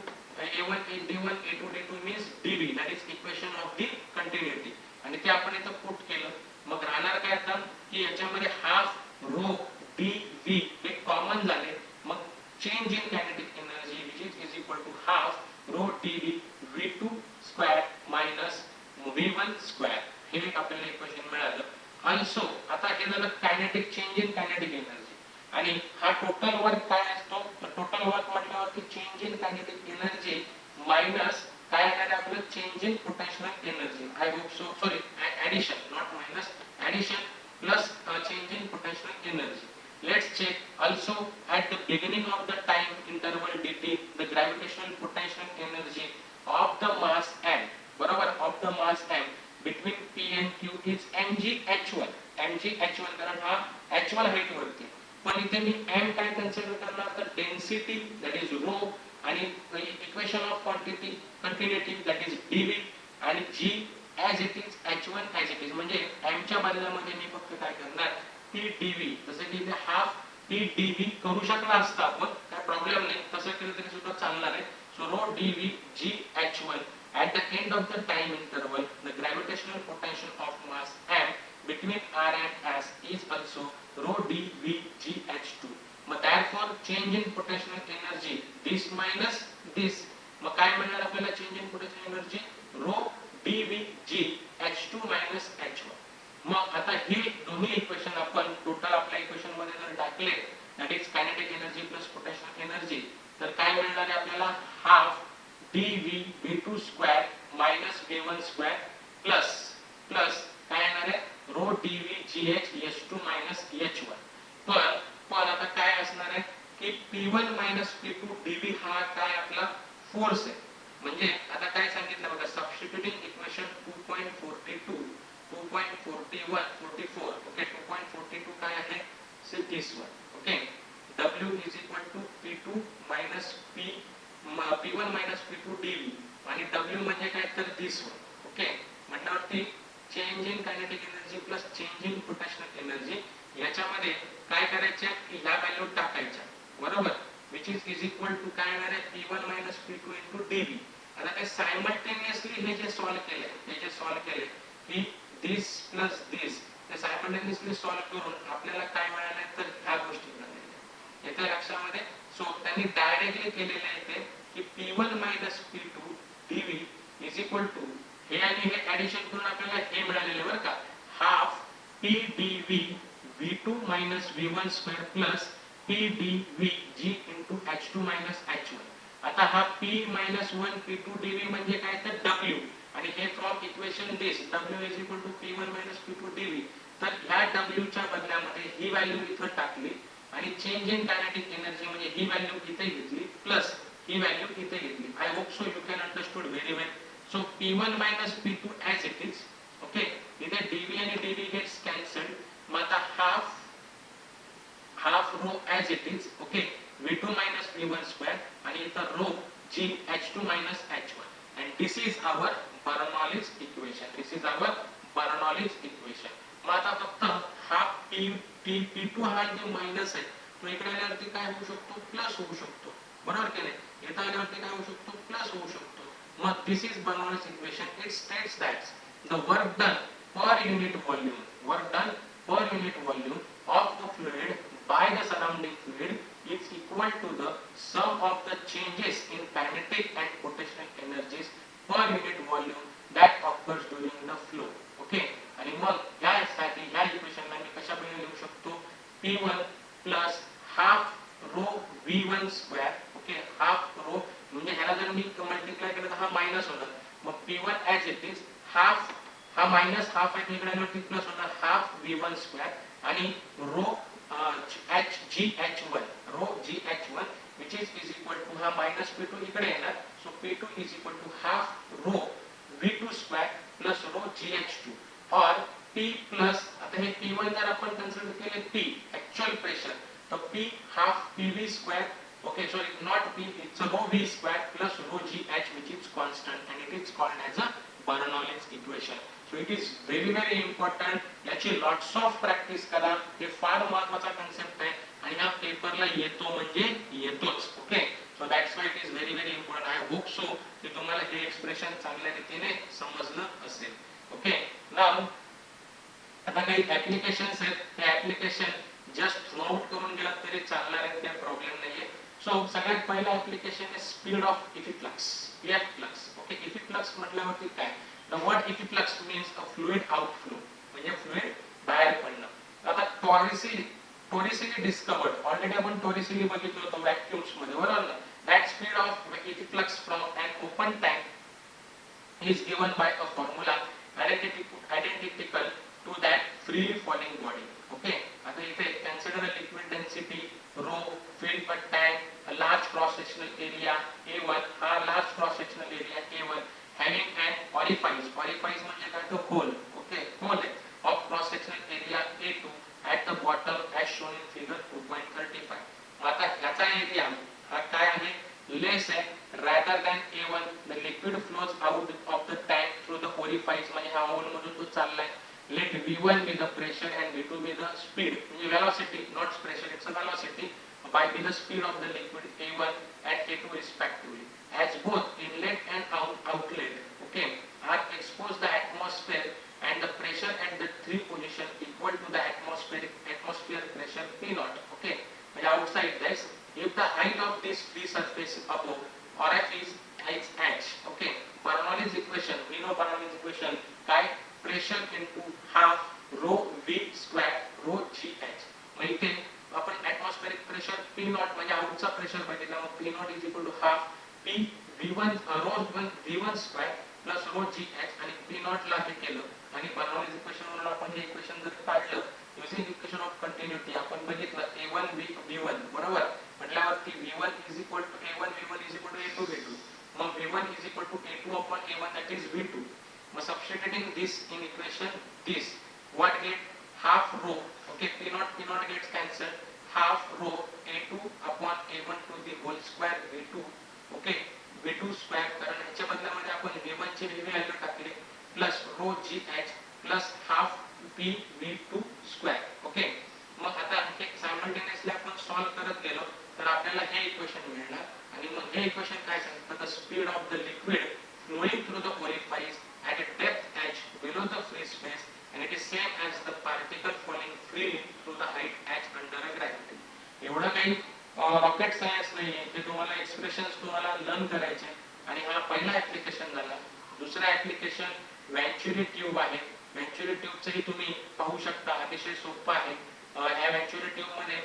A1 D1 A2 D2 means dV, that is equation of the continuity, आणि ते आपण इथं पुट केलं. मग राहणार काय आता? की याच्यामध्ये हाफ rho dV हे कॉमन झाले. मग change in kinetic energy which is equal to half rho dV V2 square minus V1 square. हे आपल्याला इक्वेशन मिळालं. अल्सो आता हे झालं kinetic change in kinetic energy, आणि हा टोटल वर्क काय असतो? तर टोटल वर्क म्हटल्यावरती change in kinetic energy minus काय येणार आहे आपलं? Change in potential energy. I hope so, sorry, addition, not minus, addition plus change in potential energy. Let's check also at the beginning of the time interval dt, the gravitational potential energy of the mass m, बरोबर, of the mass m between P and Q is mgh1. mgh1 कारण हा h1 height वरती, पण इथे मी m काय consider करणार? तर density, that is row, आणि equation of quantity continuity, that is dV, आणि g as it is h1 as it is. म्हणजे m च्या बदल्यामध्ये मी फक्त काय करणार? P dV. जसं की इथे हाफ P dV करू शकला असता आपण, काय प्रॉब्लेम नाही, तसं केलं तरी सुद्धा चालणार आहे. So rho dV gh1 at the end of the time interval the gravitational potential of mass m between R and S is also rho dV gh2. मग therefore change in potential energy this minus this, मग काय मिळणार आपल्याला? Change in potential energy rho dV gh2 minus h1. मग आता हे दोन्ही equation आपण टोटल आपल्या इक्वेशन मध्ये जर टाकले, that is kinetic energy plus potential energy, तर काय मिळणार आहे आपल्याला? Half dV V2 square minus V1 square plus plus काय येणार आहे? Rho dV gh h2 minus h1. पण आता काय असणार आहे की P1 मायनस P2 dV हा काय आपला फोर्स आहे. म्हणजे आता काय सांगितलं बघा, सबस्टिट्यूटिंग इक्वेशन 2.42 2.41 44 ओके 2.42 काय आहे this one okay. W is equal to P2 minus P1 minus P2 dV आणि W म्हणजे काय तर this one ओके. म्हटल्यावरती change in kinetic energy plus change in potential energy याच्यामध्ये काय करायचे ह्या व्हॅल्यू टाकायच्या बरोबर, which is equal to काय येणार आहे P1 minus P2 into dV. आता काय सायमल्टेनियसली हे जे सॉल्व केले की this plus this ते सायमल्टेनियसली सॉल्व करून आपल्याला काय मिळाले तर ह्या गोष्टी मिळाल्या येत्या लक्षामध्ये. सो त्यांनी डायरेक्टली केलेले आहे ते की P1 minus P2 dV is equal to हे आणि हे ऍडिशन करून आपल्याला हे मिळालेले बरं का, half P dV V2 minus V1 square plus P dV G into H2 minus H1. आता हा P minus 1 P2 dV म्हणजे काय तर W आणि हे from equation this W is equal to P1 minus P2 dV. तर ह्या W च्या बदल्यामध्ये ही व्हॅल्यू इथं टाकली आणि चेंज इन कायनेटिक एनर्जी म्हणजे ही व्हॅल्यू इथे घेतली प्लस ही व्हॅल्यू इथे घेतली. I hope so you can understood very well. So P1 minus P2 as it is okay. इथे dV आणि dV gets cancelled. मग आता half rho as it is okay V2 minus V1 square आणि इथं row G H2 minus H1 and this is our Bernoulli's equation. This is our Bernoulli's equation. मग आता फक्त हा P2 हा जो मायनस आहे तो इकडे आल्यावरती काय होऊ शकतो प्लस होऊ शकतो बरोबर की नाही. इथं आल्यावरती काय होऊ शकतो प्लस होऊ शकतो. मग this is Bernoulli's equation. It states that the work done per unit volume of the fluid by the surrounding fluid is equal to the sum of the changes in kinetic and potential energies per unit volume that occurs during the flow okay. आणि मग यासाठी ह्या इक्वेशनला मी कशाप्रकारे लिहू शकतो P1 plus half rho V1 square okay. Half rho म्हणजे ह्याला जर मी मल्टिप्लाय केलं तर हा मायनस होणार. मग P1 as it is half हा मायनस हाफ आहे इकडे आल्यावरती प्लस होणार हाफ V1 स्क्वेअर आणि row GH1 which is equal to हा minus P2 इकडे येणार. so P2 is equal to half rho V2 square plus rho GH2 और P plus आता हे P1 जर आपण कन्सिडर केले P actual pressure तर P half PV square okay sorry not P it's a rho V square plus rho GH which is constant and it is called as a Bernoulli's equation. So it is very important. याची lots of practice करा. हे फार महत्त्वाचा concept आहे आणि हा पेपरला येतो म्हणजे येतोच okay. So that's why it is very important. I hope so की तुम्हाला हे एक्सप्रेशन चांगल्या रीतीने समजलं असेल ओके. नाउ आता काही ऍप्लिकेशन्स आहेत. हे ऍप्लिकेशन जस्ट थ्रो आउट करून गेलात तरी चालणार आहे, काही प्रॉब्लेम नाहीये. सो सगळ्यात पहिला ऍप्लिकेशन आहे स्पीड ऑफ इफिफ्लक्स फ्लक्स ओके. इफिफ्लक्स म्हटल्यावरती काय The word efflux means a fluid outflow म्हणजे फ्लुइड बाहेर पडणं. आता टॉरिसिली डिस्कवर्ड ऑलरेडी आपण टॉरिसिली बघितलं होतं व्हॅक्यूम्स मध्ये बरोबर ना. That speed of efflux from an open tank is given by a formula identical to that freely falling body okay. आता इथे consider a liquid density rho filled a tank, a large cross sectional area A1 हा large cross sectional area A1 having an orifice म्हणजे काय तो hole okay hole of cross sectional area A2 at the bottom as shown in figure 2.35. आता ह्याचा area हा काय आहे लेस आहे rather than A1. the liquid flows out of the tank through the orifice म्हणजे हा होल मधून तो चाललाय. let V1 be the pressure and V2 be the speed म्हणजे velocity not pressure it's a velocity by the speed of the liquid A1 and A2 respectively as both inlet and outlet okay are exposed the atmosphere and the pressure at the three position equal to the atmosphere pressure P0 okay. म्हणजे outside this if the height of this free surface above or is h okay. Bernoulli's equation we know Bernoulli's equation काय pressure into half rho V square rho GH. मग इथे आपण atmospheric pressure P0 म्हणजे आउटचा pressure बघितला मग P0 is equal to half P V1 rho V1 square plus rho GH आणि P0 ला हे केलं आणि Bernoulli's इक्वेशन वरून आपण हे इक्वेशन जर काढलं युजिंग इक्वेशन ऑफ कंटिन्यूटी आपण बघितलं A1 V1 बरोबर म्हटल्यावरती V1 is equal to A1 V1 is equal to A2 V2 V1 is equal to A2 upon A1, that is V2. Substituting this in equation, this what get half rho, okay, P0 gets cancelled, half rho A2 upon A1 to the whole square V2, okay, V2 square, कारण ह्याच्या बदल्यामध्ये आपण V1 ची value टाकली plus rho GH plus half P V2 square, okay. मग आता हे simultaneously आपण solve करत गेलो तर आपल्याला हे इक्वेशन मिळणार आणि मग हे इक्वेशन काय सांगतं, the speed of the liquid flowing through the orifice at a depth h below the free space and it is same as the particle falling freely through the height h under a gravity. एवढं काही rocket science नाहीये, ते तुम्हाला expressions तुम्हाला learn करायचे आणि हा पहिला ऍप्लिकेशन झाला. दुसरा ऍप्लिकेशन व्हेंचुरी ट्यूब आहे. व्हेंचुरी ट्यूबचंही तुम्ही पाहू शकता, अतिशय सोपं आहे. ह्या व्हेंचुरी ट्यूब मध्ये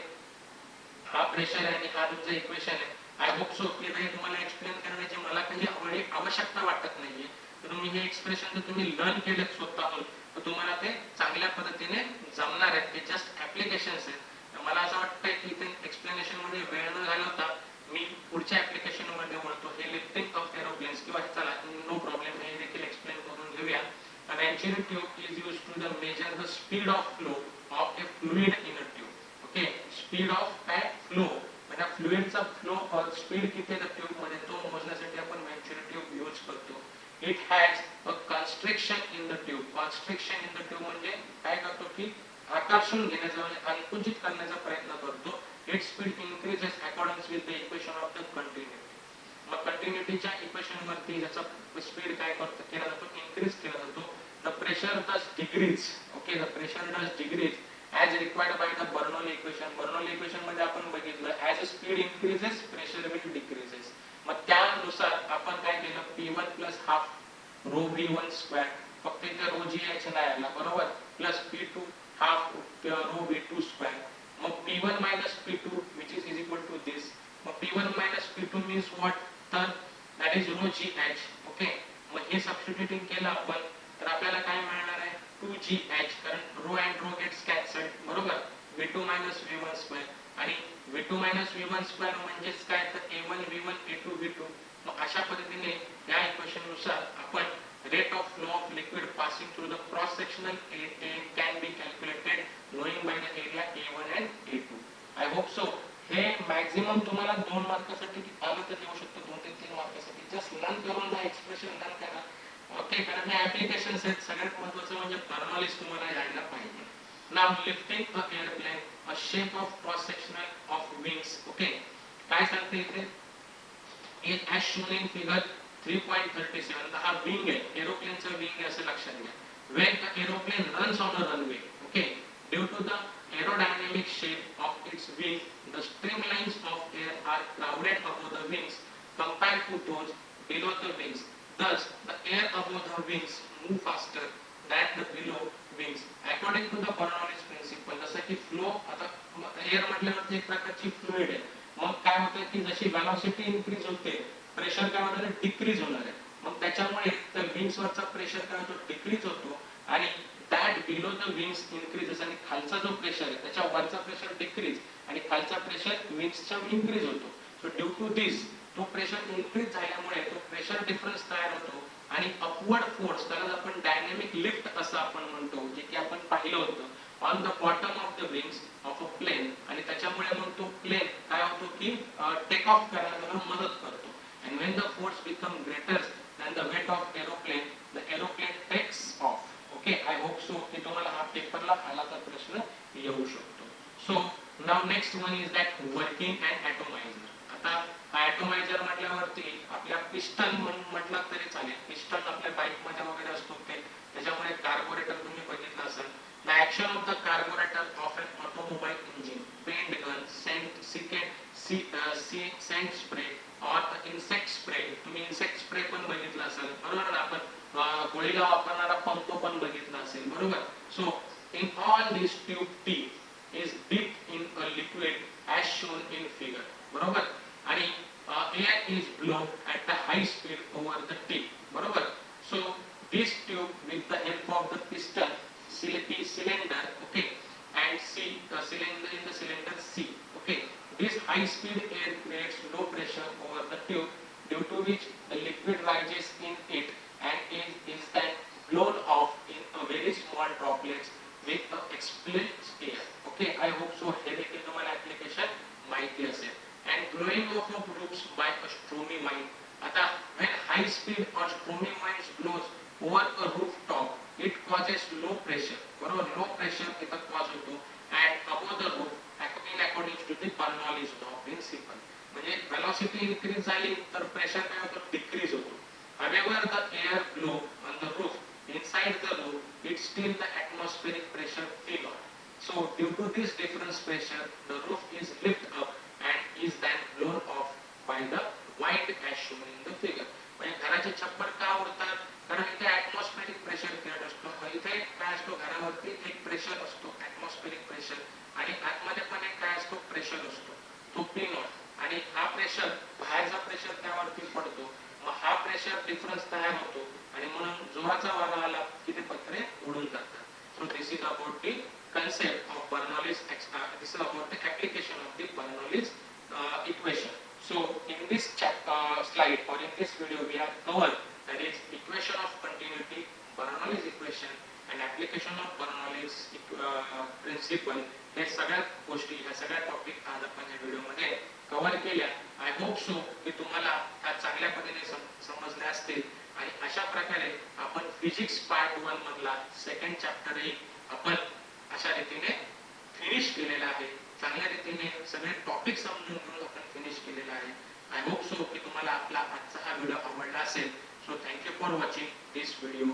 हा प्रेशर आहे आणि हा तुमचं इक्वेशन आहे. आय होप सो की हे तुम्हाला एक्सप्लेन करण्याची मला काही आवश्यकता वाटत नाहीये. तर तुम्ही हे एक्सप्रेशन जर तुम्ही लर्न केले स्वतःहून तर तुम्हाला ते चांगल्या पद्धतीने जमणार आहेत. ते जस्ट ऍप्लिकेशन्स आहेत. मला असं वाटतं की ते एक्सप्लेनेशन मध्ये वेळ न घालवता मी पुढच्या ऍप्लिकेशन मध्ये वळतो. हे लिफ्टिंग ऑफ एरोप्लेन्स किंवा चला नो प्रॉब्लेम, हे देखील एक्सप्लेन करून घेऊया. A venturi tube is used to measure the speed of flow of a fluid in a tube. Okay, speed of a flow. म्हणजे फ्लुइडचा फ्लो और स्पीड किती आहे ट्यूब मध्ये तो मोजण्यासाठी आपण व्हेंचुरी ट्यूब यूज करतो. It has a constriction in the tube. Constriction in the tube म्हणजे काय करतो की आकर्षण घेण्याचा म्हणजे संकुचित करण्याचा प्रयत्न करतो. It speed increases according with the equation of the continuity. मग कंटिन्युटीच्या इक्वेशन वरती याचा स्पीड काय करतो केला जातो, इन्क्रीज केला जातो. The pressure does decrease. Okay, the pressure does decrease as required by the Bernoulli equation. Bernoulli equation मध्ये आपण बघितलं as speed increases pressure will decreases. मग त्यानुसार आपण काय केलं, P1 plus half rho V1 square, फक्त इथे rho GH नाही आला, बरोबर, plus P2 half rho V2 square. मग P1 minus P2 which is equal to this. मग P1 minus P2 means what, तर that is rho GH. Okay, मग हे सबस्टिट्यूटिंग केलं आपण तर आपल्याला काय मिळणार आहे, 2GH, कारण rho and rho gets cancelled, बरोबर, V2 V1 स्क्वेअर आणि V2 V1 स्क्वेअर म्हणजेच काय तर A1 V1 A2 V2. मग अशा पद्धतीने या इक्वेशन नुसार आपण rate of flow of liquid passing through the cross sectional can be calculated knowing by the area A1 and A2. I hope so हे मॅक्झिमम तुम्हाला 2 मार्कासाठी आलं तर येऊ शकतो, 2 ते 3 मार्कासाठी. जस्ट लर्न करून जा, एक्सप्रेशन लर्न करा. ओके, कारण हे ऍप्लिकेशन्स आहेत. सगळ्यात महत्त्वाचं म्हणजे बर्नौलीज तुम्हाला यायला पाहिजे. Now lifting a airplane, a shape of cross sectional of wings. Okay, काय सांगते इथे, is as shown in figure 3.37. हा विंग आहे, एरोप्लेनचा विंग आहे असं लक्षात घ्या. When a aeroplane runs on a runway, okay, due to the aerodynamic shape of its wing, the streamlines of air are crowded above the wings compared to those below the wings. Thus, the air above the wings move faster than the below wings. According to the Bernoulli's principle, जसं की flow, आता air म्हटल्यावरती एक प्रकारची fluid आहे. मग काय होतं की जशी वेलोसिटी इन्क्रीज होते, प्रेशर काय होणार, डिक्रीज होणार आहे. मग त्याच्यामुळे त्या विंग्स वरचा प्रेशर काय होतो, डिक्रीज होतो आणि that below the wings increases आणि खालचा जो प्रेशर आहे त्याच्या वरचा प्रेशर डिक्रीज आणि खालचा प्रेशर विंग्सचा इन्क्रीज होतो. सो ड्यू टू दिस तो प्रेशर इन्क्रीज झाल्यामुळे तो प्रेशर डिफरन्स तयार होतो आणि अपवर्ड फोर्स, त्याला आपण डायनॅमिक लिफ्ट असं आपण म्हणतो, जे की आपण पाहिलं होतं on the bottom of the wings of a plane. आणि त्याच्यामुळे मग तो प्लेन काय होतो की टेक ऑफ करायला मदत करतो. And when the force become greater than the weight of aeroplane, the aeroplane takes off. Okay, I hope so की तुम्हाला हा पेपरला आलाचा प्रश्न येऊ शकतो. So now next one is that working and atomiser. आता ॲटोमायझर म्हटल्यावरती आपल्या पिस्टन म्हटलं तरी चालेल. पिस्टन आपल्या बाईक मध्ये वगैरे असतो ते, त्याच्यामुळे कार्बोरेटर तुम्ही बघितलं असेल. The action of the carburettor of an automobile engine, paint gun, scent spray और इन्सेक्ट स्प्रे. तुम्ही इन्सेक्ट स्प्रे पण बघितलं असेल, बरोबर ना, आपण गोळीला वापरणारा पंप पण बघितला असेल, बरोबर. So in all this tube T is dip in a liquid as shown in figure, बरोबर. आणि air is blown at the high speed over the tip, बरोबर. So this tube with the help of the piston cylinder, okay, and cylinder in the cylinder C, okay, this high speed air creates low pressure over the tube due due to which the liquid rises in it and is then blown off in a very small droplets with a explained air. Okay, I hope so. हे देखील तुम्हाला application माहिती असेल. And blowing off of roofs by a stormy wind. आता when high speed or stormy winds blows over a rooftop, it causes low pressure. बरोबर, low pressure इथं cause होतो and above the roof according to the Bernoulli's law principle. म्हणजे velocity increase झाली तर pressure काय होतं, decrease होतो. However, the air blow on the roof inside the roof, it's still the atmospheric pressure P naught. So due to this difference pressure, the roof is lifted up and is then blown off by the wind as shown in the figure. म्हणजे घराचे छप्पर का उडतात, कारण इथे atmospheric pressure create असतो. इथे काय असतो, घरावरती एक प्रेशर असतो ऍटमॉस्फेरिक प्रेशर, आणि आतमध्ये पण एक काय असतो, प्रेशर असतो, तो पी नॉट. आणि हा प्रेशर, बाहेरचा प्रेशर त्यावरती पडतो, मग हा प्रेशर डिफरन्स तयार होतो आणि म्हणून जोराचा वारा आला की ते पत्रे उडून जातात. So this is about the concept of Bernoulli's this is about the application of the Bernoulli's equation. So in this slide or in this video we have covered that is equation of continuity, Bernoulli's equation and application of Bernoulli's principle. हे सगळ्या गोष्टी, ह्या सगळ्या topic आज आपण या video मध्ये cover केल्या. आय होप सो की तुम्हाला ह्या चांगल्या पद्धतीने समजल्या असतील आणि अशा प्रकारे आपण फिजिक्स पार्ट 1 मधला सेकंड चॅप्टरही आपण अशा रीतीने फिनिश केलेला आहे. चांगल्या रीतीने सगळे टॉपिक समजून घेऊन आपण फिनिश केलेला आहे. आय होप सो की तुम्हाला आपला आजचा हा व्हिडिओ आवडला असेल. So thank you for watching this video.